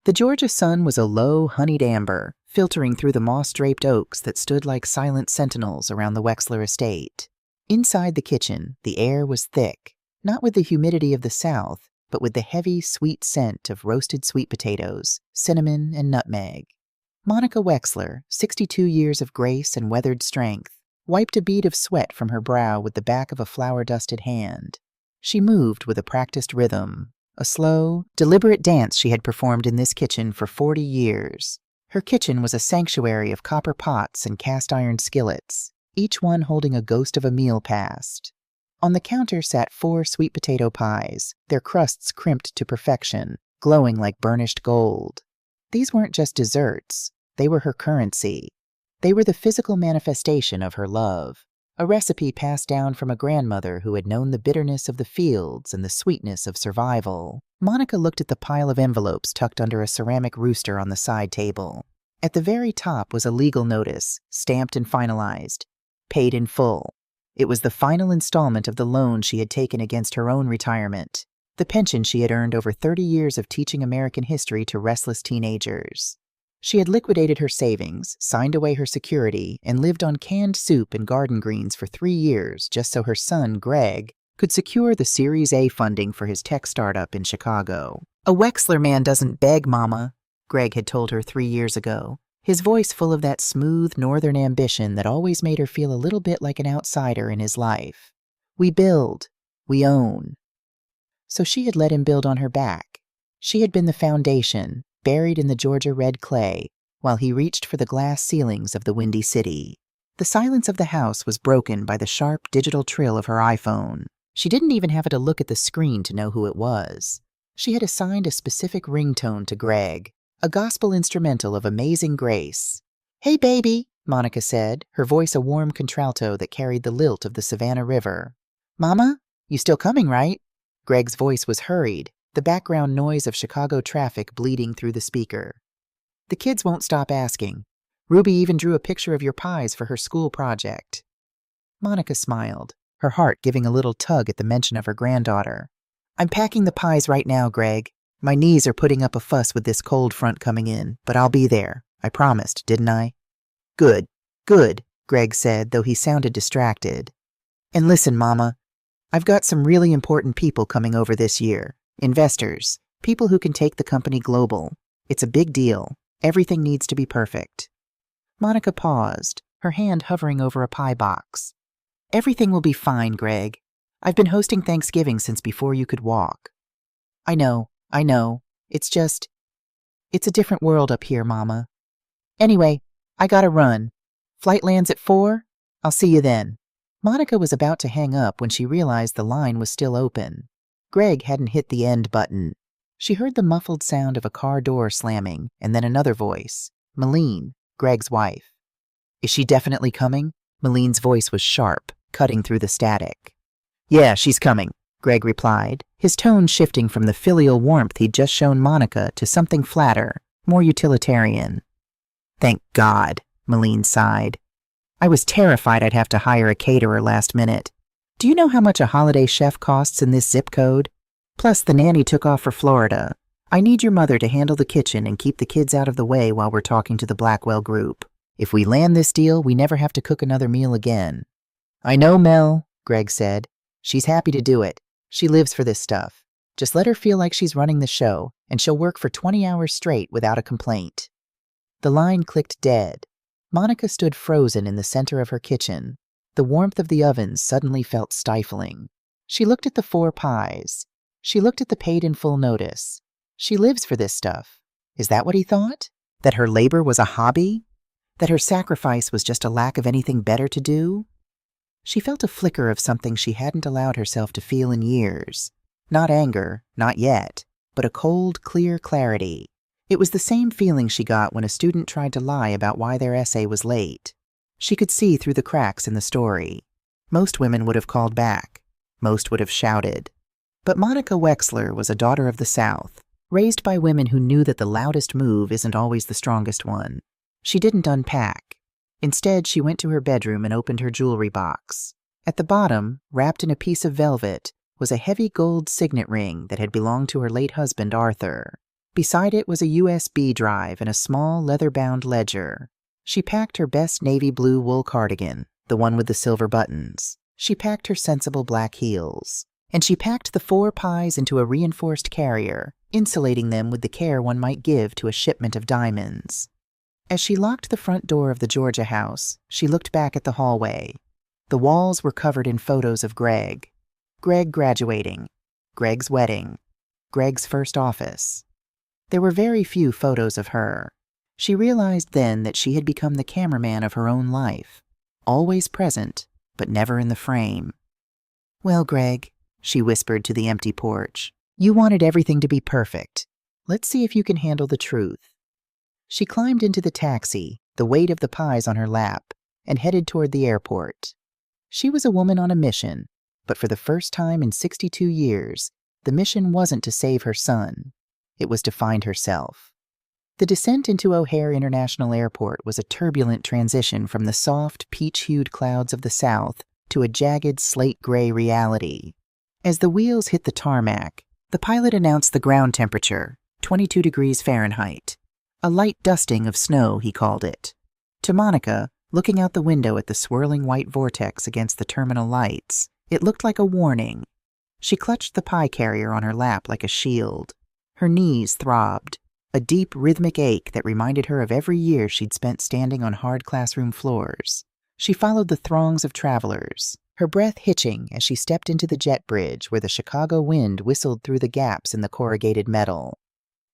The Georgia sun was a low, honeyed amber, filtering through the moss-draped oaks that stood like silent sentinels around the Wexler estate. Inside the kitchen, the air was thick, not with the humidity of the South, but with the heavy, sweet scent of roasted sweet potatoes, cinnamon, and nutmeg. Monica Wexler, 62 years of grace and weathered strength, wiped a bead of sweat from her brow with the back of a flour-dusted hand. She moved with a practiced rhythm, a slow, deliberate dance she had performed in this kitchen for 40 years. Her kitchen was a sanctuary of copper pots and cast-iron skillets, each one holding a ghost of a meal past. On the counter sat 4 sweet potato pies, their crusts crimped to perfection, glowing like burnished gold. These weren't just desserts, they were her currency. They were the physical manifestation of her love, a recipe passed down from a grandmother who had known the bitterness of the fields and the sweetness of survival. Monica looked at the pile of envelopes tucked under a ceramic rooster on the side table. At the very top was a legal notice, stamped and finalized, paid in full. It was the final installment of the loan she had taken against her own retirement, the pension she had earned over 30 years of teaching American history to restless teenagers. She had liquidated her savings, signed away her security, and lived on canned soup and garden greens for 3 years just so her son, Greg, could secure the Series A funding for his tech startup in Chicago. "A Wexler man doesn't beg, Mama," Greg had told her 3 years ago, his voice full of that smooth northern ambition that always made her feel a little bit like an outsider in his life. "We build. We own." So she had let him build on her back. She had been the foundation, buried in the Georgia red clay, while he reached for the glass ceilings of the Windy City. The silence of the house was broken by the sharp digital trill of her iPhone. She didn't even have to look at the screen to know who it was. She had assigned a specific ringtone to Greg, a gospel instrumental of amazing grace. "Hey, baby," Monica said, her voice a warm contralto that carried the lilt of the Savannah River. "Mama, you still coming, right?" Greg's voice was hurried, the background noise of Chicago traffic bleeding through the speaker. "The kids won't stop asking. Ruby even drew a picture of your pies for her school project." Monica smiled, her heart giving a little tug at the mention of her granddaughter. "I'm packing the pies right now, Greg. My knees are putting up a fuss with this cold front coming in, but I'll be there. I promised, didn't I?" "Good, good," Greg said, though he sounded distracted. "And listen, Mama, I've got some really important people coming over this year. Investors, people who can take the company global. It's a big deal. Everything needs to be perfect." Monica paused, her hand hovering over a pie box. "Everything will be fine, Greg. I've been hosting Thanksgiving since before you could walk." I know. It's a different world up here, Mama. Anyway, I gotta run. Flight lands at 4. I'll see you then." Monica was about to hang up when she realized the line was still open. Greg hadn't hit the end button. She heard the muffled sound of a car door slamming, and then another voice. Malene, Greg's wife. "Is she definitely coming?" Malene's voice was sharp, cutting through the static. "Yeah, she's coming," Greg replied, his tone shifting from the filial warmth he'd just shown Monica to something flatter, more utilitarian. "Thank God," Malene sighed. "I was terrified I'd have to hire a caterer last minute. Do you know how much a holiday chef costs in this zip code? Plus, the nanny took off for Florida. I need your mother to handle the kitchen and keep the kids out of the way while we're talking to the Blackwell Group. If we land this deal, we never have to cook another meal again." "I know, Mel," Greg said. "She's happy to do it. She lives for this stuff. Just let her feel like she's running the show, and she'll work for 20 hours straight without a complaint." The line clicked dead. Monica stood frozen in the center of her kitchen. The warmth of the ovens suddenly felt stifling. She looked at the 4 pies. She looked at the paid-in-full notice. She lives for this stuff. Is that what he thought? That her labor was a hobby? That her sacrifice was just a lack of anything better to do? She felt a flicker of something she hadn't allowed herself to feel in years. Not anger, not yet, but a cold, clear clarity. It was the same feeling she got when a student tried to lie about why their essay was late. She could see through the cracks in the story. Most women would have called back. Most would have shouted. But Monica Wexler was a daughter of the South, raised by women who knew that the loudest move isn't always the strongest one. She didn't unpack. Instead, she went to her bedroom and opened her jewelry box. At the bottom, wrapped in a piece of velvet, was a heavy gold signet ring that had belonged to her late husband, Arthur. Beside it was a USB drive and a small leather-bound ledger. She packed her best navy blue wool cardigan, the one with the silver buttons. She packed her sensible black heels. And she packed the 4 pies into a reinforced carrier, insulating them with the care one might give to a shipment of diamonds. As she locked the front door of the Georgia house, she looked back at the hallway. The walls were covered in photos of Greg. Greg graduating. Greg's wedding. Greg's first office. There were very few photos of her. She realized then that she had become the cameraman of her own life, always present, but never in the frame. "Well, Greg," she whispered to the empty porch, "you wanted everything to be perfect. Let's see if you can handle the truth." She climbed into the taxi, the weight of the pies on her lap, and headed toward the airport. She was a woman on a mission, but for the first time in 62 years, the mission wasn't to save her son. It was to find herself. The descent into O'Hare International Airport was a turbulent transition from the soft, peach-hued clouds of the south to a jagged, slate-gray reality. As the wheels hit the tarmac, the pilot announced the ground temperature, 22 degrees Fahrenheit. A light dusting of snow, he called it. To Monica, looking out the window at the swirling white vortex against the terminal lights, it looked like a warning. She clutched the pie carrier on her lap like a shield. Her knees throbbed, a deep rhythmic ache that reminded her of every year she'd spent standing on hard classroom floors. She followed the throngs of travelers, her breath hitching as she stepped into the jet bridge where the Chicago wind whistled through the gaps in the corrugated metal.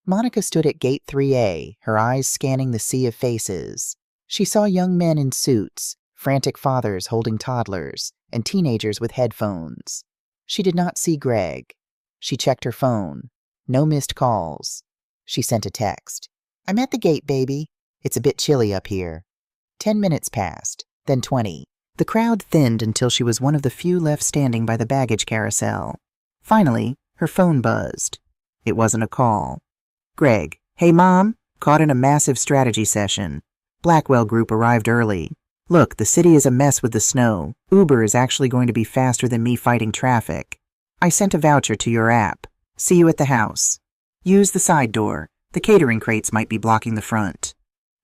Monica stood at Gate 3A, her eyes scanning the sea of faces. She saw young men in suits, frantic fathers holding toddlers, and teenagers with headphones. She did not see Greg. She checked her phone. No missed calls. She sent a text. "I'm at the gate, baby. It's a bit chilly up here." 10 minutes passed, then 20. The crowd thinned until she was one of the few left standing by the baggage carousel. Finally, her phone buzzed. It wasn't a call. "Greg, hey Mom, caught in a massive strategy session. Blackwell Group arrived early. Look, the city is a mess with the snow. Uber is actually going to be faster than me fighting traffic. I sent a voucher to your app. See you at the house. Use the side door. The catering crates might be blocking the front."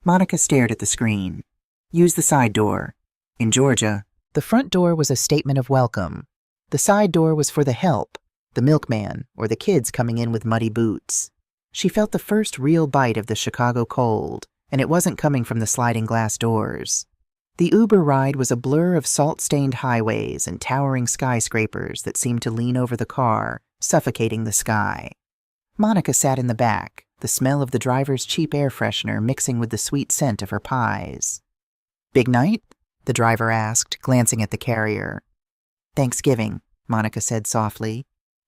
Monica stared at the screen. Use the side door. In Georgia, the front door was a statement of welcome. The side door was for the help, the milkman, or the kids coming in with muddy boots. She felt the first real bite of the Chicago cold, and it wasn't coming from the sliding glass doors. The Uber ride was a blur of salt-stained highways and towering skyscrapers that seemed to lean over the car, suffocating the sky. Monica sat in the back, the smell of the driver's cheap air freshener mixing with the sweet scent of her pies. "Big night?" the driver asked, glancing at the carrier. "Thanksgiving," Monica said softly.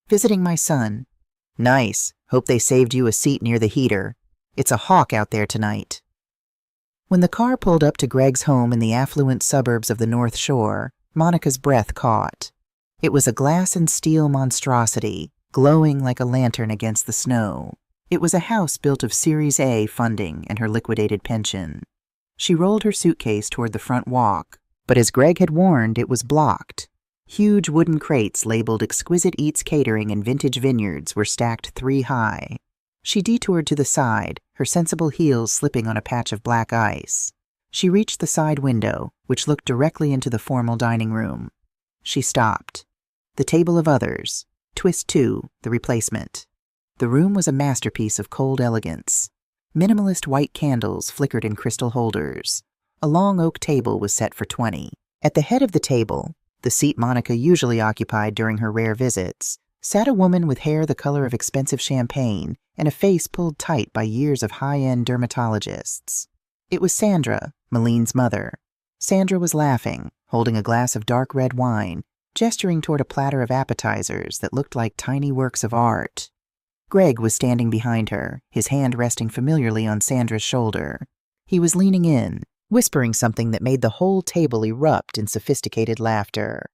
"Visiting my son." "Nice. Hope they saved you a seat near the heater. It's a hawk out there tonight." When the car pulled up to Greg's home in the affluent suburbs of the North Shore, Monica's breath caught. It was a glass and steel monstrosity, glowing like a lantern against the snow. It was a house built of Series A funding and her liquidated pension. She rolled her suitcase toward the front walk, but as Greg had warned, it was blocked. Huge wooden crates labeled Exquisite Eats Catering and Vintage Vineyards were stacked 3 high. She detoured to the side, her sensible heels slipping on a patch of black ice. She reached the side window, which looked directly into the formal dining room. She stopped. The table of others. Twist 2, the replacement. The room was a masterpiece of cold elegance. Minimalist white candles flickered in crystal holders. A long oak table was set for 20. At the head of the table, the seat Monica usually occupied during her rare visits, sat a woman with hair the color of expensive champagne and a face pulled tight by years of high-end dermatologists. It was Sandra, Malene's mother. Sandra was laughing, holding a glass of dark red wine, gesturing toward a platter of appetizers that looked like tiny works of art. Greg was standing behind her, his hand resting familiarly on Sandra's shoulder. He was leaning in, whispering something that made the whole table erupt in sophisticated laughter.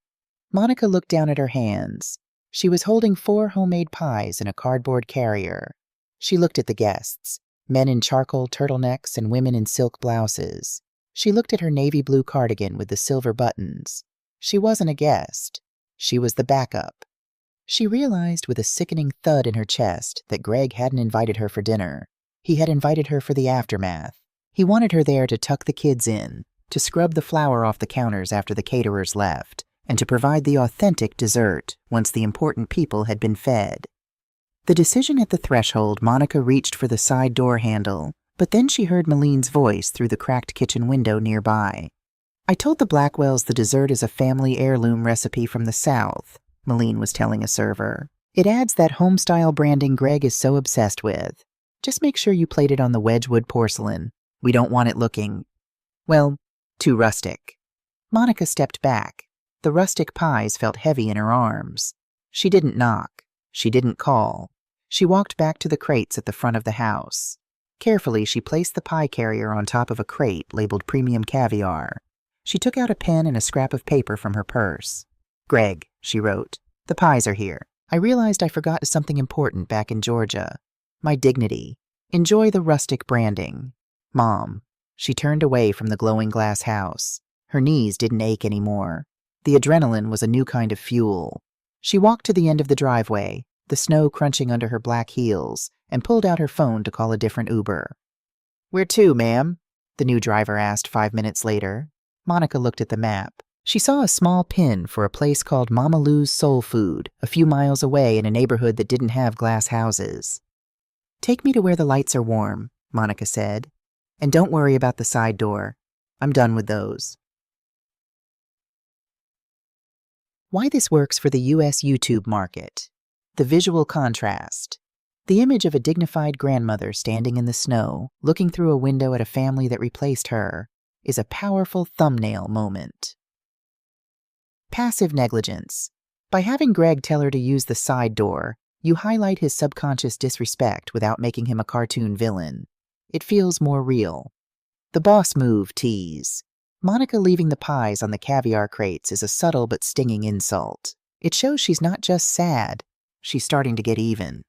Monica looked down at her hands. She was holding 4 homemade pies in a cardboard carrier. She looked at the guests, men in charcoal turtlenecks and women in silk blouses. She looked at her navy blue cardigan with the silver buttons. She wasn't a guest. She was the backup. She realized with a sickening thud in her chest that Greg hadn't invited her for dinner. He had invited her for the aftermath. He wanted her there to tuck the kids in, to scrub the flour off the counters after the caterers left, and to provide the authentic dessert once the important people had been fed. The decision at the threshold, Monica reached for the side door handle, but then she heard Maline's voice through the cracked kitchen window nearby. "I told the Blackwells the dessert is a family heirloom recipe from the South," Maline was telling a server. "It adds that home-style branding Greg is so obsessed with. Just make sure you plate it on the Wedgwood porcelain. We don't want it looking, well, too rustic." Monica stepped back. The rustic pies felt heavy in her arms. She didn't knock. She didn't call. She walked back to the crates at the front of the house. Carefully, she placed the pie carrier on top of a crate labeled Premium Caviar. She took out a pen and a scrap of paper from her purse. "Greg," she wrote, "the pies are here. I realized I forgot something important back in Georgia. My dignity. Enjoy the rustic branding. Mom." She turned away from the glowing glass house. Her knees didn't ache anymore. The adrenaline was a new kind of fuel. She walked to the end of the driveway, the snow crunching under her black heels, and pulled out her phone to call a different Uber. "Where to, ma'am?" the new driver asked 5 minutes later. Monica looked at the map. She saw a small pin for a place called Mama Lou's Soul Food, a few miles away in a neighborhood that didn't have glass houses. "Take me to where the lights are warm," Monica said. "And don't worry about the side door. I'm done with those." Why this works for the U.S. YouTube market. The visual contrast. The image of a dignified grandmother standing in the snow, looking through a window at a family that replaced her, is a powerful thumbnail moment. Passive negligence. By having Greg tell her to use the side door, you highlight his subconscious disrespect without making him a cartoon villain. It feels more real. The boss move tease. Monica leaving the pies on the caviar crates is a subtle but stinging insult. It shows she's not just sad, she's starting to get even.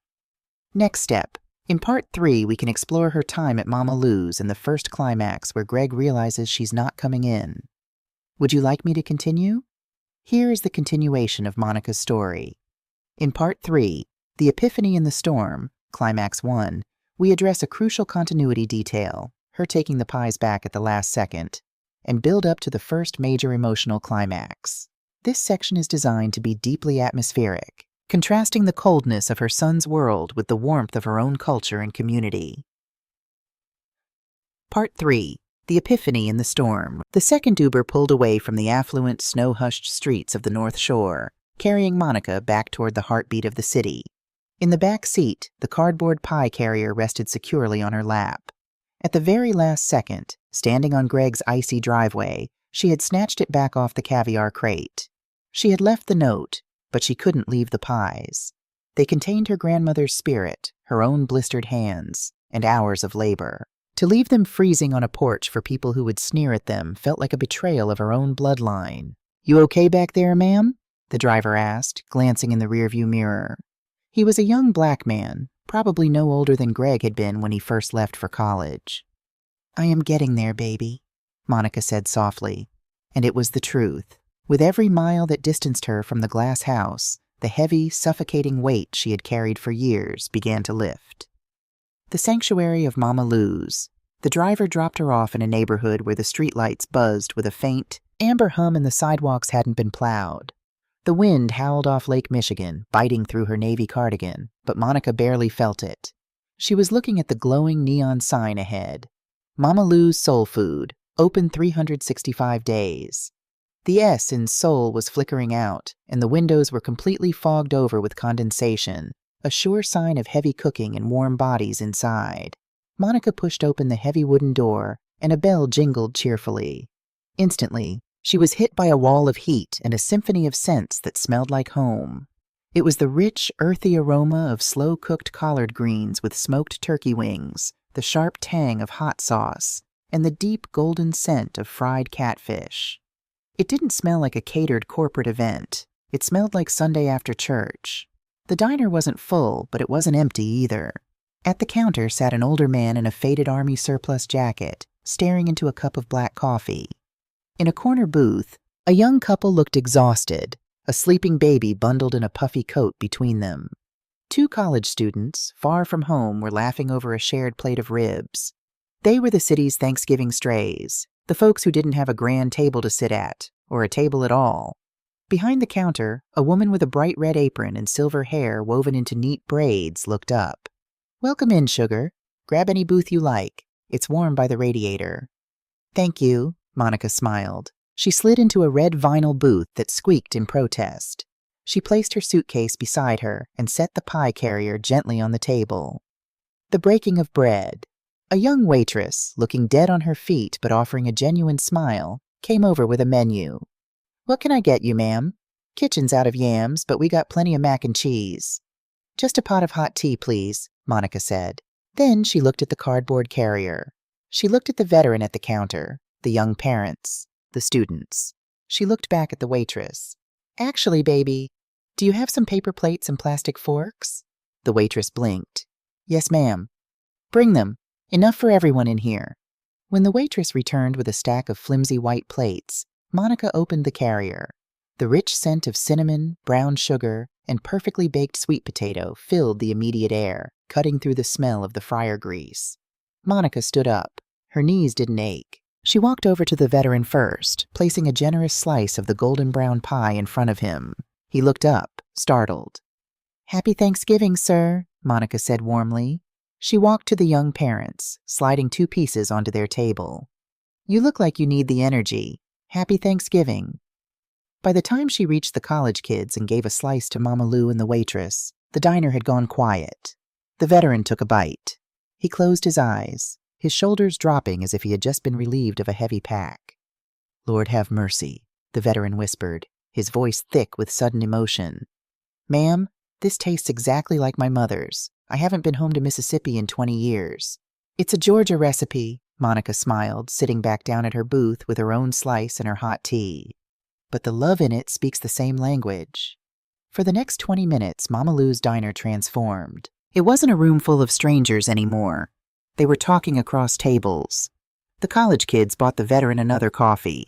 Next step. In part 3, we can explore her time at Mama Lou's and the first climax where Greg realizes she's not coming in. Would you like me to continue? Here is the continuation of Monica's story. In part 3, The Epiphany in the Storm, climax 1, we address a crucial continuity detail, her taking the pies back at the last second, and build up to the first major emotional climax. This section is designed to be deeply atmospheric, contrasting the coldness of her son's world with the warmth of her own culture and community. Part 3. The Epiphany in the Storm. The second Uber pulled away from the affluent, snow-hushed streets of the North Shore, carrying Monica back toward the heartbeat of the city. In the back seat, the cardboard pie carrier rested securely on her lap. At the very last second, standing on Greg's icy driveway, she had snatched it back off the caviar crate. She had left the note, but she couldn't leave the pies. They contained her grandmother's spirit, her own blistered hands, and hours of labor. To leave them freezing on a porch for people who would sneer at them felt like a betrayal of her own bloodline. "You okay back there, ma'am?" the driver asked, glancing in the rearview mirror. He was a young black man, probably no older than Greg had been when he first left for college. "I am getting there, baby," Monica said softly, and it was the truth. With every mile that distanced her from the glass house, the heavy, suffocating weight she had carried for years began to lift. The sanctuary of Mama Lou's. The driver dropped her off in a neighborhood where the streetlights buzzed with a faint, amber hum and the sidewalks hadn't been plowed. The wind howled off Lake Michigan, biting through her navy cardigan, but Monica barely felt it. She was looking at the glowing neon sign ahead. Mama Lou's Soul Food, open 365 days. The S in soul was flickering out, and the windows were completely fogged over with condensation, a sure sign of heavy cooking and warm bodies inside. Monica pushed open the heavy wooden door, and a bell jingled cheerfully. Instantly, she was hit by a wall of heat and a symphony of scents that smelled like home. It was the rich, earthy aroma of slow-cooked collard greens with smoked turkey wings, the sharp tang of hot sauce, and the deep golden scent of fried catfish. It didn't smell like a catered corporate event. It smelled like Sunday after church. The diner wasn't full, but it wasn't empty either. At the counter sat an older man in a faded army surplus jacket, staring into a cup of black coffee. In a corner booth, a young couple looked exhausted. a sleeping baby bundled in a puffy coat between them. 2 college students, far from home, were laughing over a shared plate of ribs. They were the city's Thanksgiving strays, the folks who didn't have a grand table to sit at, or a table at all. Behind the counter, a woman with a bright red apron and silver hair woven into neat braids looked up. "Welcome in, sugar. Grab any booth you like. It's warm by the radiator." "Thank you," Monica smiled. She slid into a red vinyl booth that squeaked in protest. She placed her suitcase beside her and set the pie carrier gently on the table. The breaking of bread. A young waitress, looking dead on her feet but offering a genuine smile, came over with a menu. "What can I get you, ma'am? Kitchen's out of yams, but we got plenty of mac and cheese." "Just a pot of hot tea, please," Monica said. Then she looked at the cardboard carrier. She looked at the veteran at the counter, the young parents, the students. She looked back at the waitress. "Actually, baby, do you have some paper plates and plastic forks?" The waitress blinked. "Yes, ma'am." "Bring them. Enough for everyone in here." When the waitress returned with a stack of flimsy white plates, Monica opened the carrier. The rich scent of cinnamon, brown sugar, and perfectly baked sweet potato filled the immediate air, cutting through the smell of the fryer grease. Monica stood up. Her knees didn't ache. She walked over to the veteran first, placing a generous slice of the golden brown pie in front of him. He looked up, startled. "Happy Thanksgiving, sir," Monica said warmly. She walked to the young parents, sliding 2 pieces onto their table. "You look like you need the energy. Happy Thanksgiving." By the time she reached the college kids and gave a slice to Mama Lou and the waitress, the diner had gone quiet. The veteran took a bite. He closed his eyes, his shoulders dropping as if he had just been relieved of a heavy pack. "Lord have mercy," the veteran whispered, his voice thick with sudden emotion. "Ma'am, this tastes exactly like my mother's. I haven't been home to Mississippi in 20 years. It's a Georgia recipe," Monica smiled, sitting back down at her booth with her own slice and her hot tea. "But the love in it speaks the same language." For the next 20 minutes, Mama Lou's diner transformed. It wasn't a room full of strangers anymore. They were talking across tables. The college kids bought the veteran another coffee.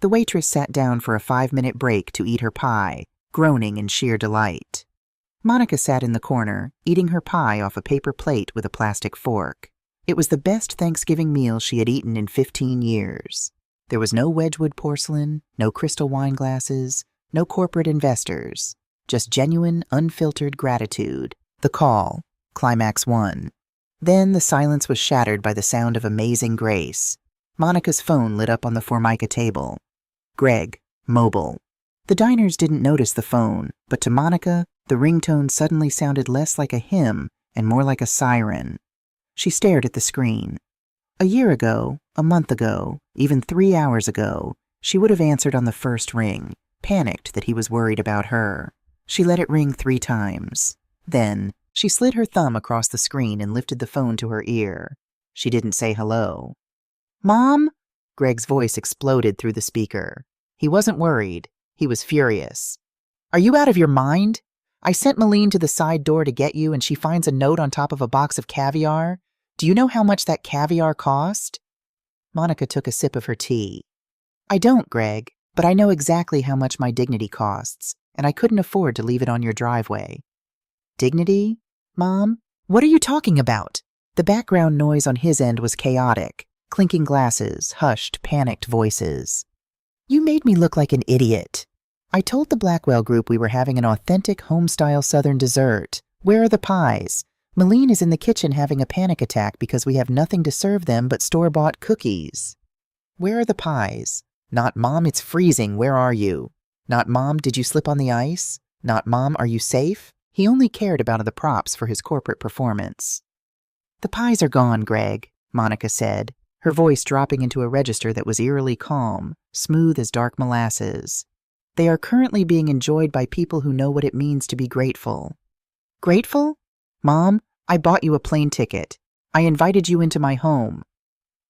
The waitress sat down for a 5-minute break to eat her pie, groaning in sheer delight. Monica sat in the corner, eating her pie off a paper plate with a plastic fork. It was the best Thanksgiving meal she had eaten in 15 years. There was no Wedgwood porcelain, no crystal wine glasses, no corporate investors. Just genuine, unfiltered gratitude. The call. Climax 1. Then the silence was shattered by the sound of Amazing Grace. Monica's phone lit up on the Formica table. Greg, mobile. The diners didn't notice the phone, but to Monica, the ringtone suddenly sounded less like a hymn and more like a siren. She stared at the screen. A year ago, a month ago, even 3 hours ago, she would have answered on the first ring, panicked that he was worried about her. She let it ring 3 times. Then, she slid her thumb across the screen and lifted the phone to her ear. She didn't say hello. "Mom?" Greg's voice exploded through the speaker. He wasn't worried. He was furious. "Are you out of your mind? I sent Malene to the side door to get you, and she finds a note on top of a box of caviar. Do you know how much that caviar cost?" Monica took a sip of her tea. "I don't, Greg, but I know exactly how much my dignity costs, and I couldn't afford to leave it on your driveway." "Dignity? Mom? What are you talking about?" The background noise on his end was chaotic. Clinking glasses, hushed, panicked voices. "You made me look like an idiot. I told the Blackwell group we were having an authentic home-style Southern dessert. Where are the pies? Malene is in the kitchen having a panic attack because we have nothing to serve them but store-bought cookies." "Where are the pies?" Not "Mom, it's freezing, where are you?" Not "Mom, did you slip on the ice?" Not "Mom, are you safe?" He only cared about the props for his corporate performance. "The pies are gone, Greg," Monica said, her voice dropping into a register that was eerily calm, smooth as dark molasses. "They are currently being enjoyed by people who know what it means to be grateful." "Grateful? Mom, I bought you a plane ticket. I invited you into my home."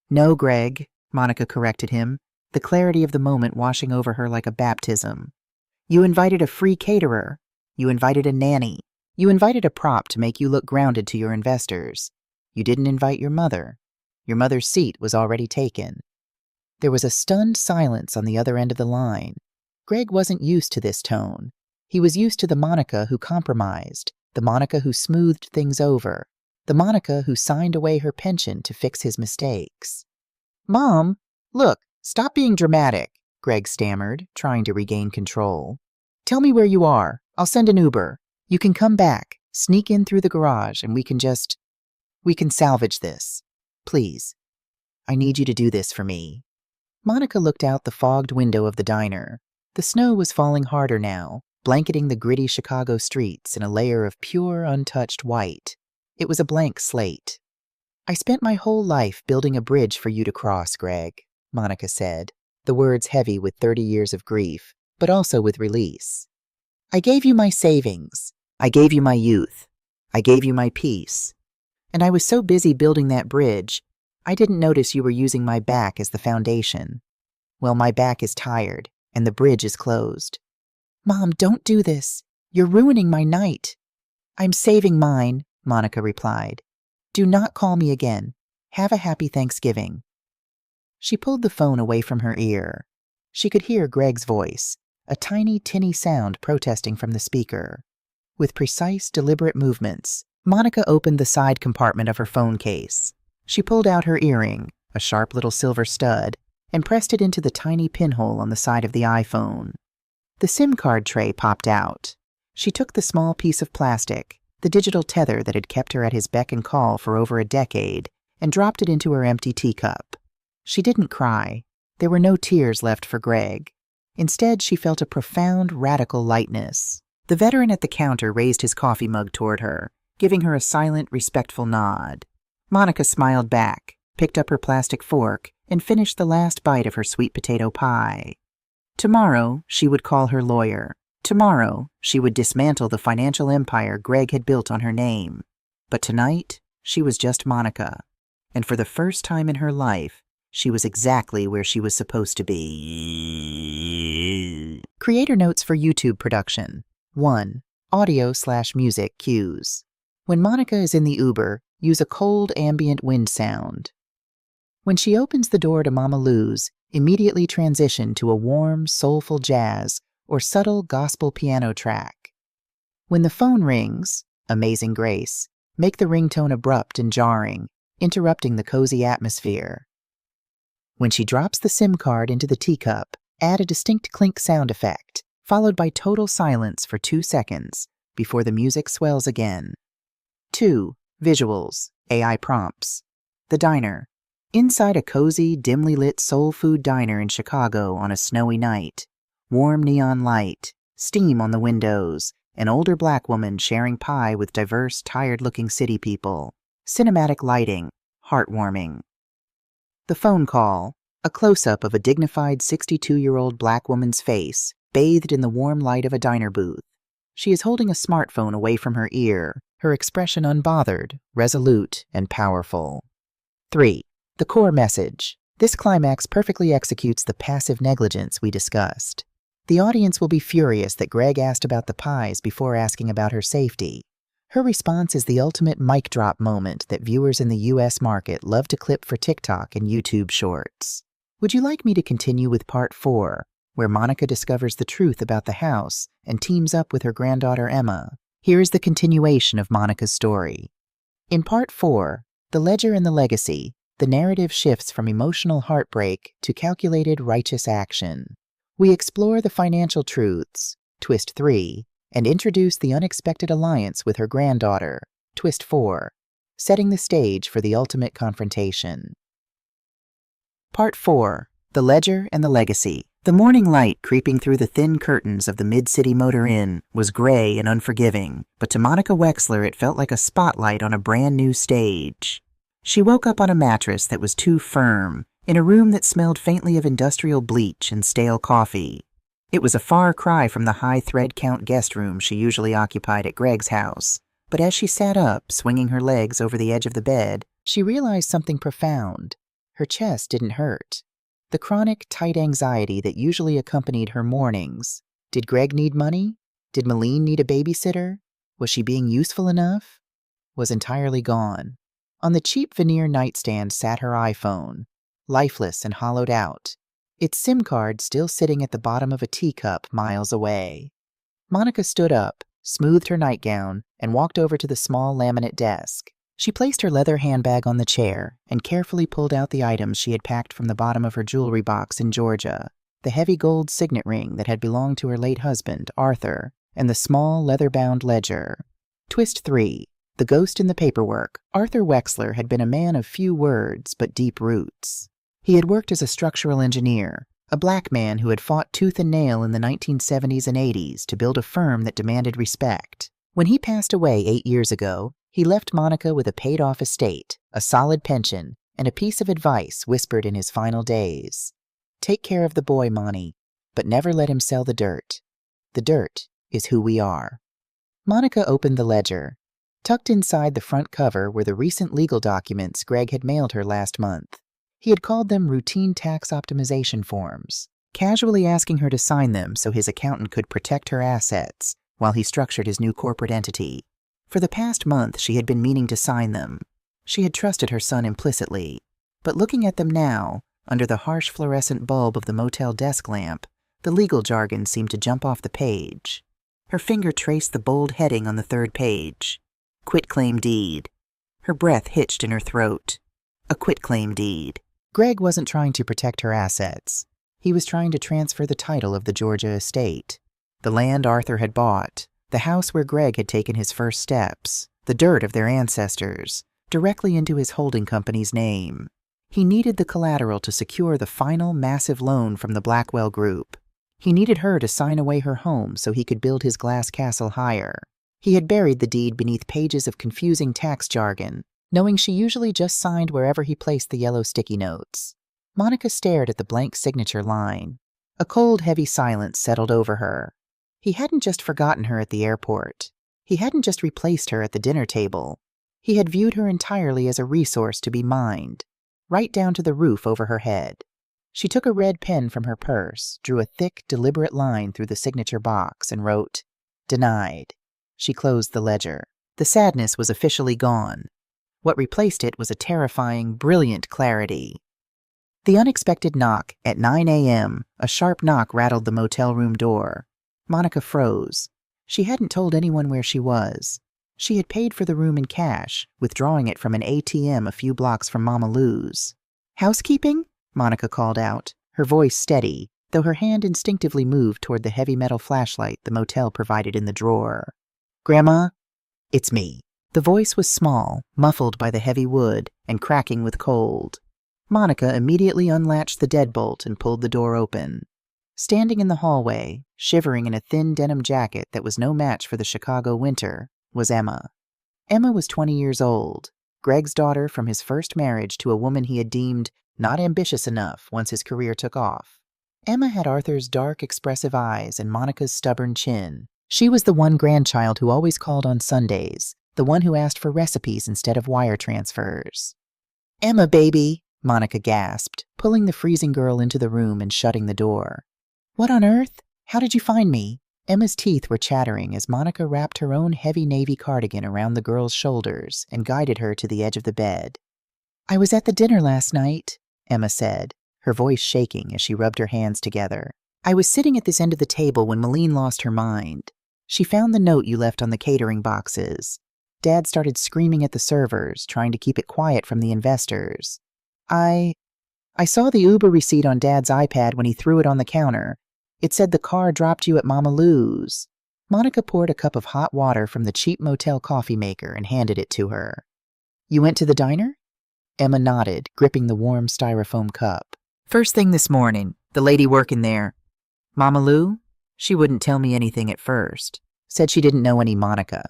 "No, Greg," Monica corrected him, the clarity of the moment washing over her like a baptism. "You invited a free caterer. You invited a nanny. You invited a prop to make you look grounded to your investors. You didn't invite your mother. Your mother's seat was already taken." There was a stunned silence on the other end of the line. Greg wasn't used to this tone. He was used to the Monica who compromised, the Monica who smoothed things over, the Monica who signed away her pension to fix his mistakes. "Mom, look, stop being dramatic," Greg stammered, trying to regain control. "Tell me where you are. I'll send an Uber. You can come back, sneak in through the garage, and we can salvage this. Please. I need you to do this for me." Monica looked out the fogged window of the diner. The snow was falling harder now, blanketing the gritty Chicago streets in a layer of pure, untouched white. It was a blank slate. "I spent my whole life building a bridge for you to cross, Greg," Monica said, the words heavy with 30 years of grief, but also with release. "I gave you my savings. I gave you my youth. I gave you my peace. And I was so busy building that bridge, I didn't notice you were using my back as the foundation. Well, my back is tired, and the bridge is closed." "Mom, don't do this. You're ruining my night." "I'm saving mine," Monica replied. "Do not call me again. Have a happy Thanksgiving." She pulled the phone away from her ear. She could hear Greg's voice, a tiny, tinny sound protesting from the speaker. With precise, deliberate movements, Monica opened the side compartment of her phone case. She pulled out her earring, a sharp little silver stud, and pressed it into the tiny pinhole on the side of the iPhone. The SIM card tray popped out. She took the small piece of plastic, the digital tether that had kept her at his beck and call for over a decade, and dropped it into her empty teacup. She didn't cry. There were no tears left for Greg. Instead, she felt a profound, radical lightness. The veteran at the counter raised his coffee mug toward her, giving her a silent, respectful nod. Monica smiled back, picked up her plastic fork, and finished the last bite of her sweet potato pie. Tomorrow, she would call her lawyer. Tomorrow, she would dismantle the financial empire Greg had built on her name. But tonight, she was just Monica. And for the first time in her life, she was exactly where she was supposed to be. Creator notes for YouTube production. 1. Audio/music cues. When Monica is in the Uber, use a cold ambient wind sound. When she opens the door to Mama Lou's, immediately transition to a warm, soulful jazz or subtle gospel piano track. When the phone rings, Amazing Grace, make the ringtone abrupt and jarring, interrupting the cozy atmosphere. When she drops the SIM card into the teacup, add a distinct clink sound effect, followed by total silence for 2 seconds before the music swells again. 2. Visuals, AI prompts. The diner. Inside a cozy, dimly lit soul food diner in Chicago on a snowy night. Warm neon light, steam on the windows, an older black woman sharing pie with diverse, tired-looking city people. Cinematic lighting, heartwarming. The phone call. A close-up of a dignified 62-year-old black woman's face, bathed in the warm light of a diner booth. She is holding a smartphone away from her ear, her expression unbothered, resolute, and powerful. 3. The core message. This climax perfectly executes the passive negligence we discussed. The audience will be furious that Greg asked about the pies before asking about her safety. Her response is the ultimate mic drop moment that viewers in the U.S. market love to clip for TikTok and YouTube Shorts. Would you like me to continue with Part 4, where Monica discovers the truth about the house and teams up with her granddaughter Emma? Here is the continuation of Monica's story. In Part 4, The Ledger and the Legacy, the narrative shifts from emotional heartbreak to calculated righteous action. We explore the financial truths, Twist 3, and introduce the unexpected alliance with her granddaughter, Twist 4, setting the stage for the ultimate confrontation. Part 4. The Ledger and the Legacy. The morning light creeping through the thin curtains of the Mid-City Motor Inn was gray and unforgiving, but to Monica Wexler it felt like a spotlight on a brand new stage. She woke up on a mattress that was too firm, in a room that smelled faintly of industrial bleach and stale coffee. It was a far cry from the high thread count guest room she usually occupied at Greg's house, but as she sat up, swinging her legs over the edge of the bed, she realized something profound. Her chest didn't hurt. The chronic, tight anxiety that usually accompanied her mornings. Did Greg need money? Did Malene need a babysitter? Was she being useful enough? Was entirely gone. On the cheap veneer nightstand sat her iPhone, lifeless and hollowed out. its SIM card still sitting at the bottom of a teacup miles away. Monica stood up, smoothed her nightgown, and walked over to the small laminate desk. She placed her leather handbag on the chair and carefully pulled out the items she had packed from the bottom of her jewelry box in Georgia, the heavy gold signet ring that had belonged to her late husband, Arthur, and the small leather-bound ledger. Twist 3. The ghost in the paperwork. Arthur Wexler had been a man of few words but deep roots. He had worked as a structural engineer, a black man who had fought tooth and nail in the 1970s and 80s to build a firm that demanded respect. When he passed away 8 years ago, he left Monica with a paid-off estate, a solid pension, and a piece of advice whispered in his final days. Take care of the boy, Monty, but never let him sell the dirt. The dirt is who we are. Monica opened the ledger. Tucked inside the front cover were the recent legal documents Greg had mailed her last month. He had called them routine tax optimization forms, casually asking her to sign them so his accountant could protect her assets while he structured his new corporate entity. For the past month, she had been meaning to sign them. She had trusted her son implicitly, but looking at them now, under the harsh fluorescent bulb of the motel desk lamp, the legal jargon seemed to jump off the page. Her finger traced the bold heading on the third page. Quitclaim deed. Her breath hitched in her throat. A quitclaim deed. Greg wasn't trying to protect her assets. He was trying to transfer the title of the Georgia estate. The land Arthur had bought, the house where Greg had taken his first steps, the dirt of their ancestors, directly into his holding company's name. He needed the collateral to secure the final massive loan from the Blackwell Group. He needed her to sign away her home so he could build his glass castle higher. He had buried the deed beneath pages of confusing tax jargon, knowing she usually just signed wherever he placed the yellow sticky notes. Monica stared at the blank signature line. A cold, heavy silence settled over her. He hadn't just forgotten her at the airport. He hadn't just replaced her at the dinner table. He had viewed her entirely as a resource to be mined, right down to the roof over her head. She took a red pen from her purse, drew a thick, deliberate line through the signature box, and wrote, "Denied." She closed the ledger. The sadness was officially gone. What replaced it was a terrifying, brilliant clarity. The unexpected knock at 9 a.m., a sharp knock rattled the motel room door. Monica froze. She hadn't told anyone where she was. She had paid for the room in cash, withdrawing it from an ATM a few blocks from Mama Lou's. "Housekeeping?" Monica called out, her voice steady, though her hand instinctively moved toward the heavy metal flashlight the motel provided in the drawer. "Grandma?" "It's me." The voice was small, muffled by the heavy wood, and cracking with cold. Monica immediately unlatched the deadbolt and pulled the door open. Standing in the hallway, shivering in a thin denim jacket that was no match for the Chicago winter, was Emma. Emma was 20 years old, Greg's daughter from his first marriage to a woman he had deemed not ambitious enough once his career took off. Emma had Arthur's dark, expressive eyes and Monica's stubborn chin. She was the one grandchild who always called on Sundays, the one who asked for recipes instead of wire transfers. "Emma, baby," Monica gasped, pulling the freezing girl into the room and shutting the door. "What on earth? How did you find me?" Emma's teeth were chattering as Monica wrapped her own heavy navy cardigan around the girl's shoulders and guided her to the edge of the bed. "I was at the dinner last night," Emma said, her voice shaking as she rubbed her hands together. "I was sitting at this end of the table when Malene lost her mind. She found the note you left on the catering boxes. Dad started screaming at the servers, trying to keep it quiet from the investors. I saw the Uber receipt on Dad's iPad when he threw it on the counter. It said the car dropped you at Mama Lou's." Monica poured a cup of hot water from the cheap motel coffee maker and handed it to her. "You went to the diner?" Emma nodded, gripping the warm styrofoam cup. "First thing this morning, the lady working there. Mama Lou? She wouldn't tell me anything at first. Said she didn't know any Monica.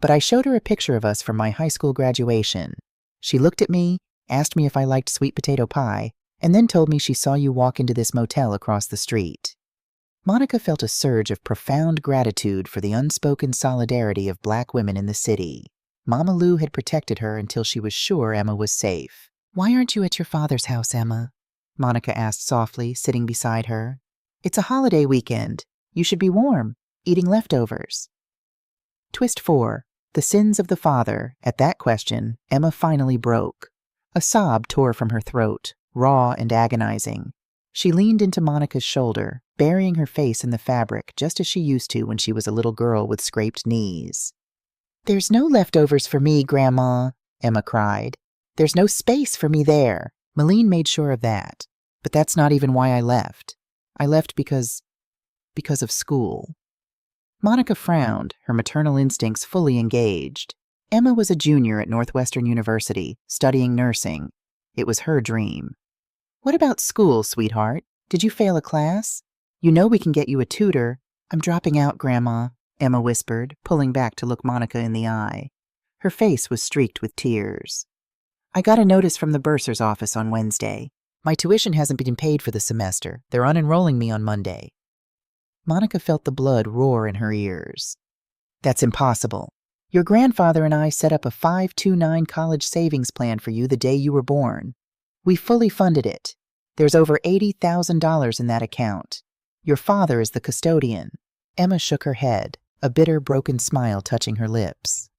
But I showed her a picture of us from my high school graduation. She looked at me, asked me if I liked sweet potato pie, and then told me she saw you walk into this motel across the street." Monica felt a surge of profound gratitude for the unspoken solidarity of black women in the city. Mama Lou had protected her until she was sure Emma was safe. "Why aren't you at your father's house, Emma?" Monica asked softly, sitting beside her. "It's a holiday weekend. You should be warm, eating leftovers." Twist 4. The sins of the father. At that question, Emma finally broke. A sob tore from her throat, raw and agonizing. She leaned into Monica's shoulder, burying her face in the fabric just as she used to when she was a little girl with scraped knees. "There's no leftovers for me, Grandma," Emma cried. "There's no space for me there." Malene made sure of that, but that's not even why I left. I left because of school. Monica frowned, her maternal instincts fully engaged. Emma was a junior at Northwestern University, studying nursing. It was her dream. "What about school, sweetheart? Did you fail a class? You know we can get you a tutor." "I'm dropping out, Grandma," Emma whispered, pulling back to look Monica in the eye. Her face was streaked with tears. "I got a notice from the bursar's office on Wednesday. My tuition hasn't been paid for the semester. They're unenrolling me on Monday." Monica felt the blood roar in her ears. "That's impossible. Your grandfather and I set up a 529 college savings plan for you the day you were born. We fully funded it. There's over $80,000 in that account. Your father is the custodian." Emma shook her head, a bitter, broken smile touching her lips.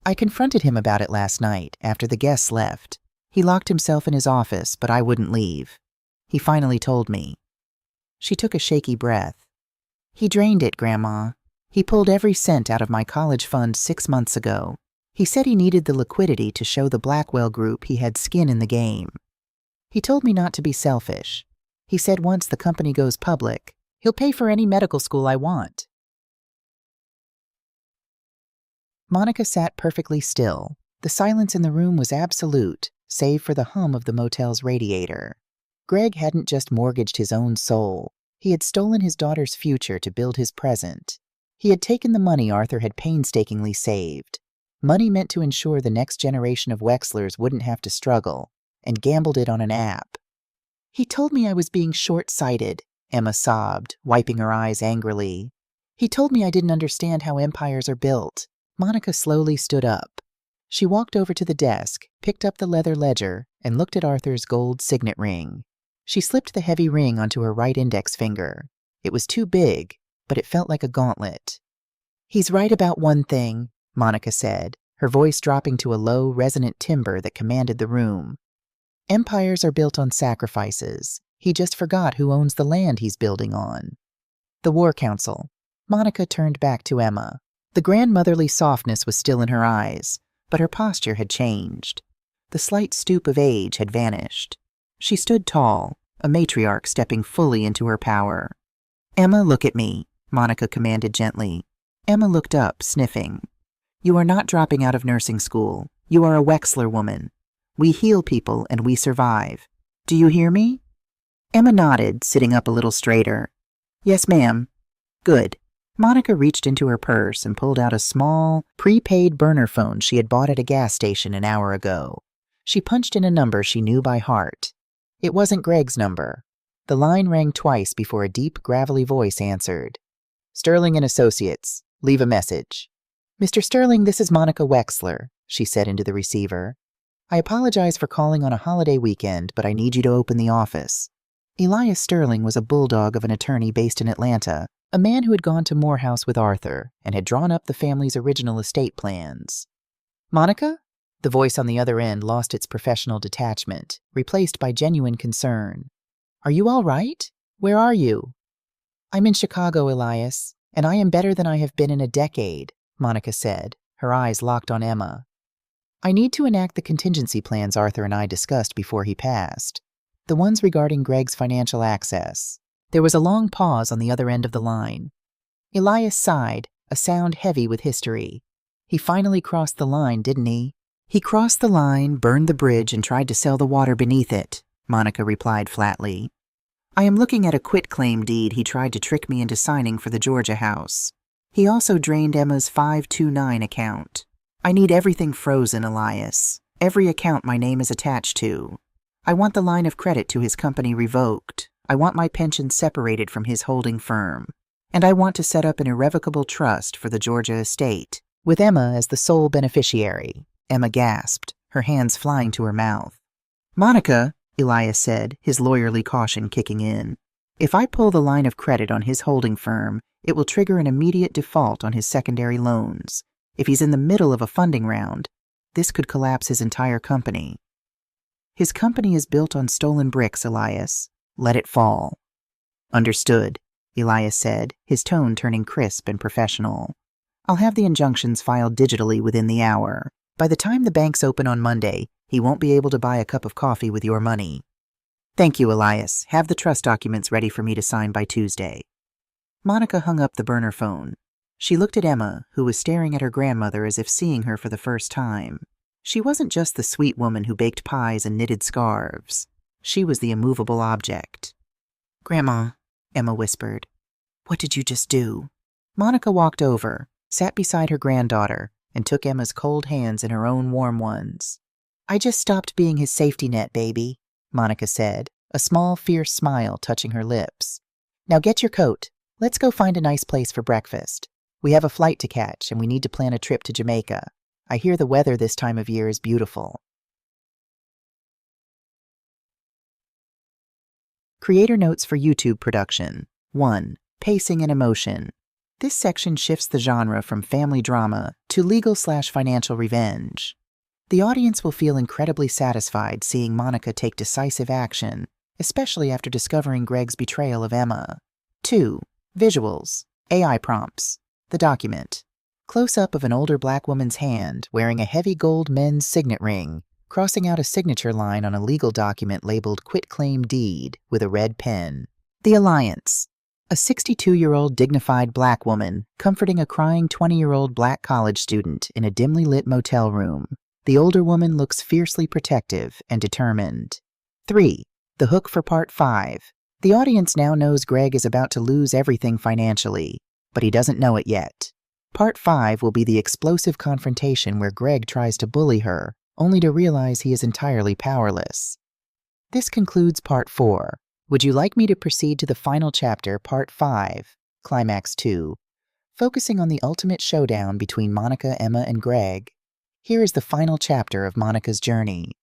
"I confronted him about it last night, after the guests left. He locked himself in his office, but I wouldn't leave. He finally told me." She took a shaky breath. "He drained it, Grandma. He pulled every cent out of my college fund 6 months ago. He said he needed the liquidity to show the Blackwell Group he had skin in the game. He told me not to be selfish. He said once the company goes public, he'll pay for any medical school I want." Monica sat perfectly still. The silence in the room was absolute, save for the hum of the motel's radiator. Greg hadn't just mortgaged his own soul. He had stolen his daughter's future to build his present. He had taken the money Arthur had painstakingly saved, money meant to ensure the next generation of Wexlers wouldn't have to struggle, and gambled it on an app. "He told me I was being short-sighted," Emma sobbed, wiping her eyes angrily. "He told me I didn't understand how empires are built." Monica slowly stood up. She walked over to the desk, picked up the leather ledger, and looked at Arthur's gold signet ring. She slipped the heavy ring onto her right index finger. It was too big, but it felt like a gauntlet. "He's right about one thing," Monica said, her voice dropping to a low, resonant timbre that commanded the room. "Empires are built on sacrifices. He just forgot who owns the land he's building on." "The War Council." Monica turned back to Emma. The grandmotherly softness was still in her eyes, but her posture had changed. The slight stoop of age had vanished. She stood tall, a matriarch stepping fully into her power. "Emma, look at me," Monica commanded gently. Emma looked up, sniffing. "You are not dropping out of nursing school. You are a Wexler woman. We heal people and we survive. Do you hear me?" Emma nodded, sitting up a little straighter. "Yes, ma'am." "Good." Monica reached into her purse and pulled out a small, prepaid burner phone she had bought at a gas station an hour ago. She punched in a number she knew by heart. It wasn't Greg's number. The line rang twice before a deep, gravelly voice answered. "Sterling and Associates. Leave a message." "Mr. Sterling, this is Monica Wexler," she said into the receiver. "I apologize for calling on a holiday weekend, but I need you to open the office." Elias Sterling was a bulldog of an attorney based in Atlanta, a man who had gone to Morehouse with Arthur and had drawn up the family's original estate plans. "Monica?" The voice on the other end lost its professional detachment, replaced by genuine concern. "Are you all right? Where are you?" "I'm in Chicago, Elias, and I am better than I have been in a decade," Monica said, her eyes locked on Emma. "I need to enact the contingency plans Arthur and I discussed before he passed, the ones regarding Greg's financial access." There was a long pause on the other end of the line. Elias sighed, a sound heavy with history. "He finally crossed the line, didn't he?" "He crossed the line, burned the bridge, and tried to sell the water beneath it," Monica replied flatly. "I am looking at a quitclaim deed he tried to trick me into signing for the Georgia house. He also drained Emma's 529 account. I need everything frozen, Elias. Every account my name is attached to. I want the line of credit to his company revoked. I want my pension separated from his holding firm. And I want to set up an irrevocable trust for the Georgia estate, with Emma as the sole beneficiary." Emma gasped, her hands flying to her mouth. "Monica," Elias said, his lawyerly caution kicking in, "if I pull the line of credit on his holding firm, it will trigger an immediate default on his secondary loans. If he's in the middle of a funding round, this could collapse his entire company." "His company is built on stolen bricks, Elias. Let it fall. Understood, Elias said, his tone turning crisp and professional. I'll have the injunctions filed digitally within the hour. By the time the banks open on Monday, he won't be able to buy a cup of coffee with your money. Thank you, Elias. Have the trust documents ready for me to sign by Tuesday. Monica hung up the burner phone. She looked at Emma, who was staring at her grandmother as if seeing her for the first time. She wasn't just the sweet woman who baked pies and knitted scarves. She was the immovable object. Grandma, Emma whispered, what did you just do? Monica walked over, sat beside her granddaughter, and took Emma's cold hands in her own warm ones. I just stopped being his safety net, baby, Monica said, a small, fierce smile touching her lips. Now get your coat. Let's go find a nice place for breakfast. We have a flight to catch, and we need to plan a trip to Jamaica. I hear the weather this time of year is beautiful. Creator notes for YouTube production. 1. Pacing and emotion. This section shifts the genre from family drama to legal/financial revenge. The audience will feel incredibly satisfied seeing Monica take decisive action, especially after discovering Greg's betrayal of Emma. 2. Visuals. AI prompts. The document. Close-up of an older black woman's hand wearing a heavy gold men's signet ring, crossing out a signature line on a legal document labeled Quitclaim Deed with a red pen. The Alliance. A 62-year-old dignified black woman comforting a crying 20-year-old black college student in a dimly lit motel room. The older woman looks fiercely protective and determined. 3. The hook for Part 5. The audience now knows Greg is about to lose everything financially, but he doesn't know it yet. Part 5 will be the explosive confrontation where Greg tries to bully her, only to realize he is entirely powerless. This concludes Part 4. Would you like me to proceed to the final chapter, Part 5, Climax 2, focusing on the ultimate showdown between Monica, Emma, and Greg? Here is the final chapter of Monica's journey.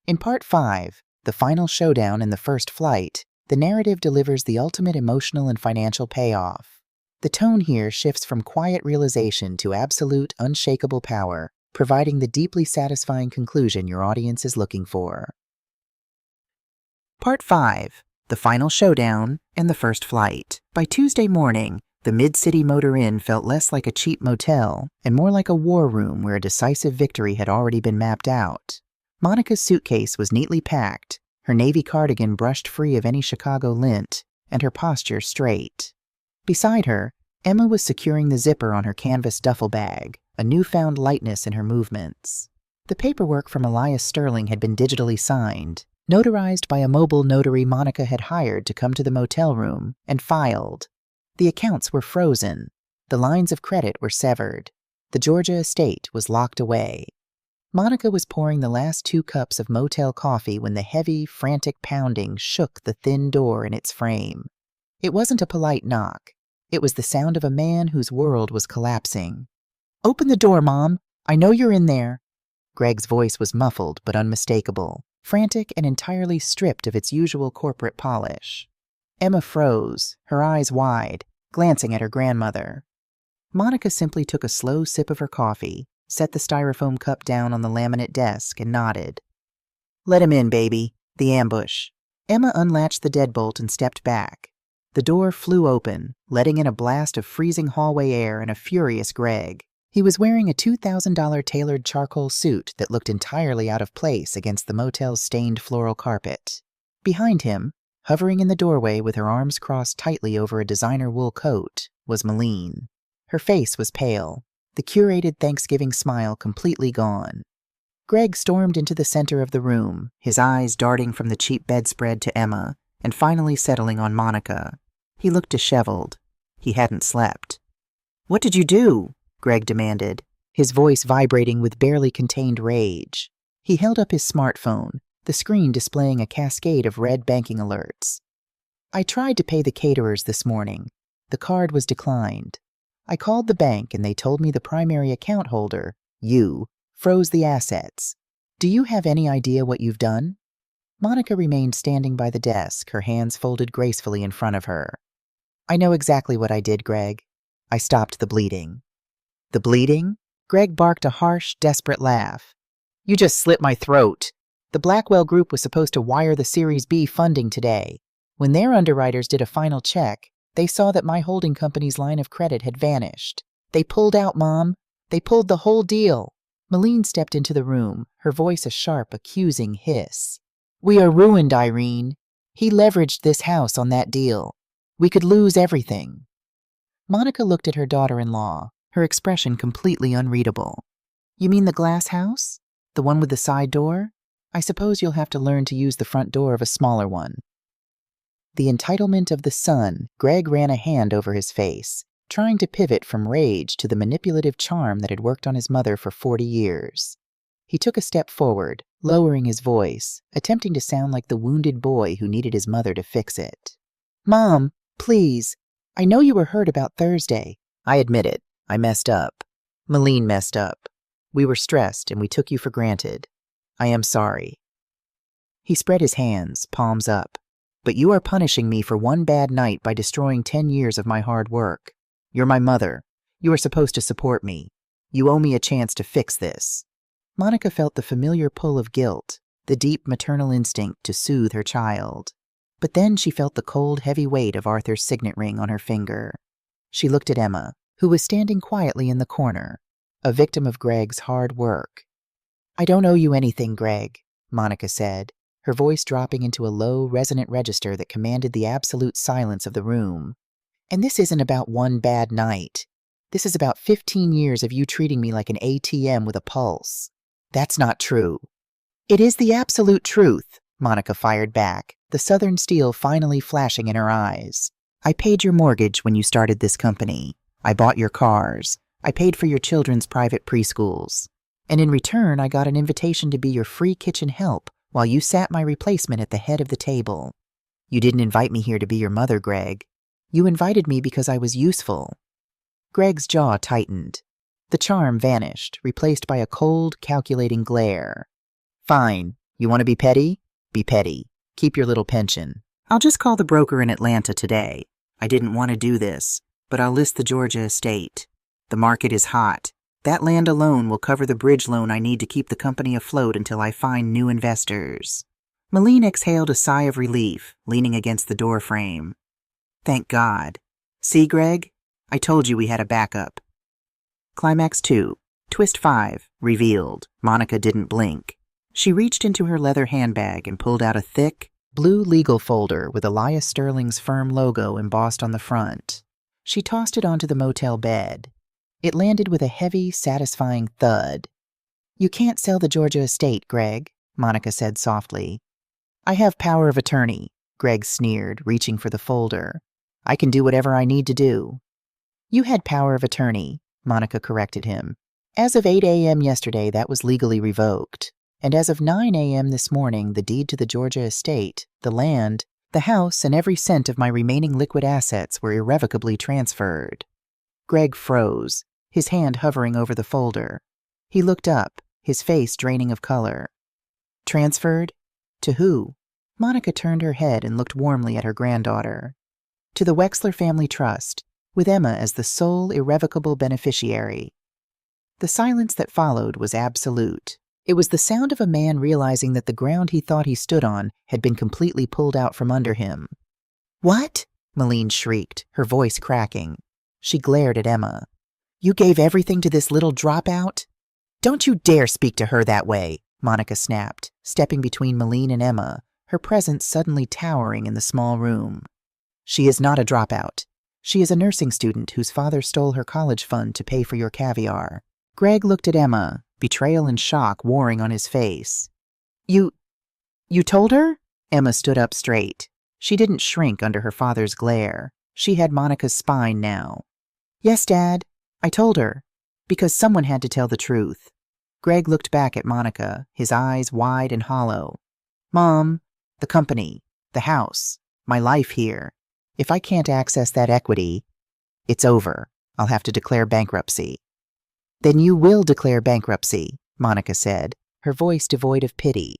In Part 5, the final showdown in the first flight, the narrative delivers the ultimate emotional and financial payoff. The tone here shifts from quiet realization to absolute, unshakable power, providing the deeply satisfying conclusion your audience is looking for. Part 5. The Final Showdown and the First Flight. By Tuesday morning, the Mid-City Motor Inn felt less like a cheap motel and more like a war room where a decisive victory had already been mapped out. Monica's suitcase was neatly packed, her navy cardigan brushed free of any Chicago lint, and her posture straight. Beside her, Emma was securing the zipper on her canvas duffel bag, a newfound lightness in her movements. The paperwork from Elias Sterling had been digitally signed, notarized by a mobile notary Monica had hired to come to the motel room, and filed. The accounts were frozen. The lines of credit were severed. The Georgia estate was locked away. Monica was pouring the last 2 cups of motel coffee when the heavy, frantic pounding shook the thin door in its frame. It wasn't a polite knock. It was the sound of a man whose world was collapsing. "Open the door, Mom. I know you're in there." Greg's voice was muffled but unmistakable, frantic and entirely stripped of its usual corporate polish. Emma froze, her eyes wide, glancing at her grandmother. Monica simply took a slow sip of her coffee, set the styrofoam cup down on the laminate desk, and nodded. "Let him in, baby. The ambush." Emma unlatched the deadbolt and stepped back. The door flew open, letting in a blast of freezing hallway air and a furious Greg. He was wearing a $2,000 tailored charcoal suit that looked entirely out of place against the motel's stained floral carpet. Behind him, hovering in the doorway with her arms crossed tightly over a designer wool coat, was Malene. Her face was pale, the curated Thanksgiving smile completely gone. Greg stormed into the center of the room, his eyes darting from the cheap bedspread to Emma, and finally settling on Monica. He looked disheveled. He hadn't slept. "What did you do?" Greg demanded, his voice vibrating with barely contained rage. He held up his smartphone, the screen displaying a cascade of red banking alerts. "I tried to pay the caterers this morning. The card was declined. I called the bank and they told me the primary account holder, you, froze the assets. Do you have any idea what you've done?" Monica remained standing by the desk, her hands folded gracefully in front of her. "I know exactly what I did, Greg. I stopped the bleeding." "The bleeding?" Greg barked a harsh, desperate laugh. "You just slit my throat. The Blackwell Group was supposed to wire the Series B funding today. When their underwriters did a final check, they saw that my holding company's line of credit had vanished. They pulled out, Mom. They pulled the whole deal. Malene stepped into the room, her voice a sharp, accusing hiss. We are ruined, Irene. He leveraged this house on that deal. We could lose everything. Monica looked at her daughter-in-law, her expression completely unreadable. You mean the glass house? The one with the side door? I suppose you'll have to learn to use the front door of a smaller one. The entitlement of the son, Greg ran a hand over his face, trying to pivot from rage to the manipulative charm that had worked on his mother for 40 years. He took a step forward, lowering his voice, attempting to sound like the wounded boy who needed his mother to fix it. Mom, please. I know you were hurt about Thursday. I admit it. I messed up. Malene messed up. We were stressed and we took you for granted. I am sorry. He spread his hands, palms up. But you are punishing me for one bad night by destroying 10 years of my hard work. You're my mother. You are supposed to support me. You owe me a chance to fix this. Monica felt the familiar pull of guilt, the deep maternal instinct to soothe her child. But then she felt the cold, heavy weight of Arthur's signet ring on her finger. She looked at Emma, who was standing quietly in the corner, a victim of Greg's hard work. I don't owe you anything, Greg, Monica said, her voice dropping into a low, resonant register that commanded the absolute silence of the room. And this isn't about one bad night. This is about 15 years of you treating me like an ATM with a pulse. That's not true. It is the absolute truth, Monica fired back, the southern steel finally flashing in her eyes. I paid your mortgage when you started this company. I bought your cars. I paid for your children's private preschools. And in return, I got an invitation to be your free kitchen help while you sat my replacement at the head of the table. You didn't invite me here to be your mother, Greg. You invited me because I was useful. Greg's jaw tightened. The charm vanished, replaced by a cold, calculating glare. Fine. You want to be petty? Be petty. Keep your little pension. I'll just call the broker in Atlanta today. I didn't want to do this, but I'll list the Georgia estate. The market is hot. That land alone will cover the bridge loan I need to keep the company afloat until I find new investors. Malene exhaled a sigh of relief, leaning against the door frame. Thank God. See, Greg? I told you we had a backup. Climax 2. Twist 5. Revealed. Monica didn't blink. She reached into her leather handbag and pulled out a thick, blue legal folder with Elias Sterling's firm logo embossed on the front. She tossed it onto the motel bed. It landed with a heavy, satisfying thud. You can't sell the Georgia estate, Greg, Monica said softly. I have power of attorney, Greg sneered, reaching for the folder. I can do whatever I need to do. You had power of attorney, Monica corrected him. As of 8 a.m. yesterday, that was legally revoked. And as of 9 a.m. this morning, the deed to the Georgia estate, the land, the house, and every cent of my remaining liquid assets were irrevocably transferred. Greg froze, his hand hovering over the folder. He looked up, his face draining of color. Transferred? To who? Monica turned her head and looked warmly at her granddaughter. To the Wexler Family Trust, with Emma as the sole irrevocable beneficiary. The silence that followed was absolute. It was the sound of a man realizing that the ground he thought he stood on had been completely pulled out from under him. What? Malene shrieked, her voice cracking. She glared at Emma. You gave everything to this little dropout? Don't you dare speak to her that way, Monica snapped, stepping between Malene and Emma, her presence suddenly towering in the small room. She is not a dropout. She is a nursing student whose father stole her college fund to pay for your caviar. Greg looked at Emma, betrayal and shock warring on his face. You told her? Emma stood up straight. She didn't shrink under her father's glare. She had Monica's spine now. Yes, Dad. I told her. Because someone had to tell the truth. Greg looked back at Monica, his eyes wide and hollow. Mom, the company, the house, my life here. If I can't access that equity, it's over. I'll have to declare bankruptcy. Then you will declare bankruptcy, Monica said, her voice devoid of pity.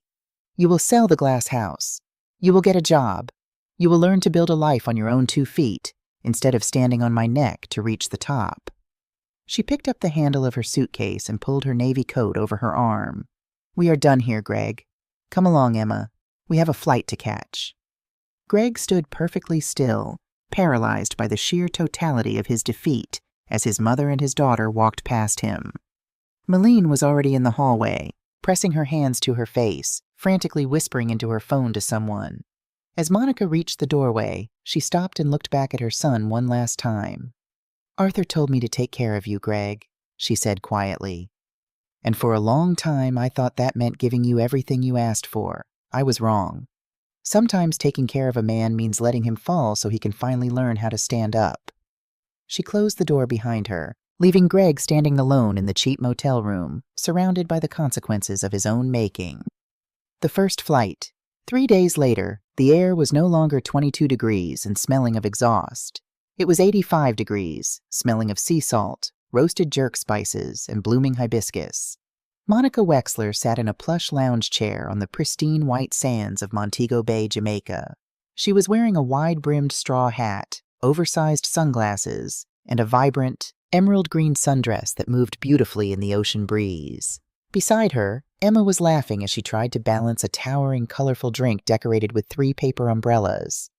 You will sell the glass house. You will get a job. You will learn to build a life on your own 2 feet, instead of standing on my neck to reach the top. She picked up the handle of her suitcase and pulled her navy coat over her arm. We are done here, Greg. Come along, Emma. We have a flight to catch. Greg stood perfectly still, paralyzed by the sheer totality of his defeat as his mother and his daughter walked past him. Malene was already in the hallway, pressing her hands to her face, frantically whispering into her phone to someone. As Monica reached the doorway, she stopped and looked back at her son one last time. "Arthur told me to take care of you, Greg," she said quietly. "And for a long time I thought that meant giving you everything you asked for. I was wrong. Sometimes taking care of a man means letting him fall so he can finally learn how to stand up." She closed the door behind her, leaving Greg standing alone in the cheap motel room, surrounded by the consequences of his own making. The first flight. 3 days later, the air was no longer 22 degrees and smelling of exhaust. It was 85 degrees, smelling of sea salt, roasted jerk spices, and blooming hibiscus. Monica Wexler sat in a plush lounge chair on the pristine white sands of Montego Bay, Jamaica. She was wearing a wide-brimmed straw hat, oversized sunglasses, and a vibrant, emerald green sundress that moved beautifully in the ocean breeze. Beside her, Emma was laughing as she tried to balance a towering, colorful drink decorated with 3 paper umbrellas.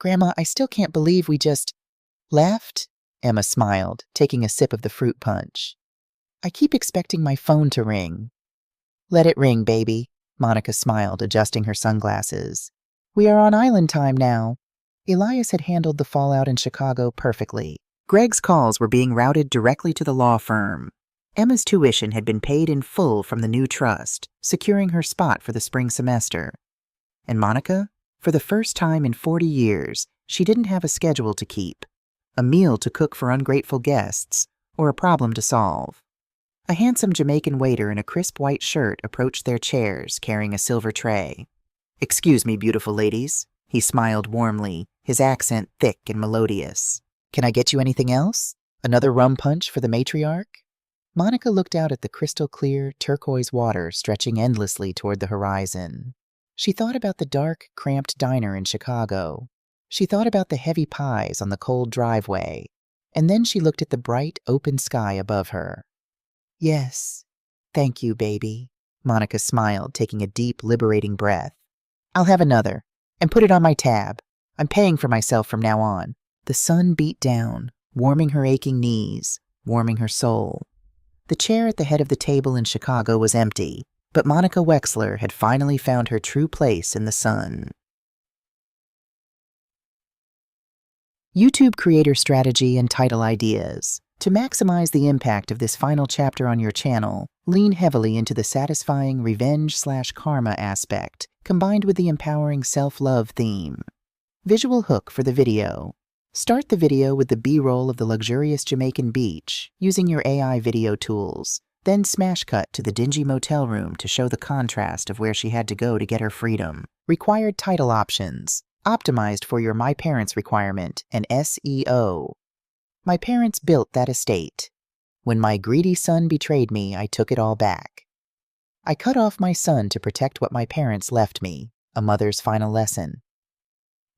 "Grandma, I still can't believe we just left," Emma smiled, taking a sip of the fruit punch. "I keep expecting my phone to ring." "Let it ring, baby," Monica smiled, adjusting her sunglasses. "We are on island time now." Elias had handled the fallout in Chicago perfectly. Greg's calls were being routed directly to the law firm. Emma's tuition had been paid in full from the new trust, securing her spot for the spring semester. And Monica, for the first time in 40 years, she didn't have a schedule to keep, a meal to cook for ungrateful guests, or a problem to solve. A handsome Jamaican waiter in a crisp white shirt approached their chairs, carrying a silver tray. "Excuse me, beautiful ladies," he smiled warmly, his accent thick and melodious. "Can I get you anything else? Another rum punch for the matriarch?" Monica looked out at the crystal-clear, turquoise water stretching endlessly toward the horizon. She thought about the dark, cramped diner in Chicago. She thought about the heavy pies on the cold driveway. And then she looked at the bright, open sky above her. "Yes, thank you, baby," Monica smiled, taking a deep, liberating breath. "I'll have another, and put it on my tab. I'm paying for myself from now on." The sun beat down, warming her aching knees, warming her soul. The chair at the head of the table in Chicago was empty, but Monica Wexler had finally found her true place in the sun. YouTube creator strategy and title ideas. To maximize the impact of this final chapter on your channel, lean heavily into the satisfying revenge/karma aspect, combined with the empowering self-love theme. Visual hook for the video. Start the video with the B-roll of the luxurious Jamaican beach, using your AI video tools. Then smash cut to the dingy motel room to show the contrast of where she had to go to get her freedom. Required title options. Optimized for your My Parents requirement and SEO. My parents built that estate. When my greedy son betrayed me, I took it all back. I cut off my son to protect what my parents left me, a mother's final lesson.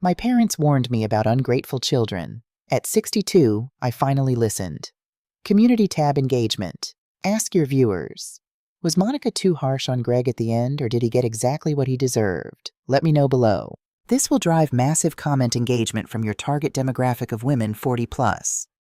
My parents warned me about ungrateful children. At 62, I finally listened. Community tab engagement. Ask your viewers. Was Monica too harsh on Greg at the end, or did he get exactly what he deserved? Let me know below. This will drive massive comment engagement from your target demographic of women 40+.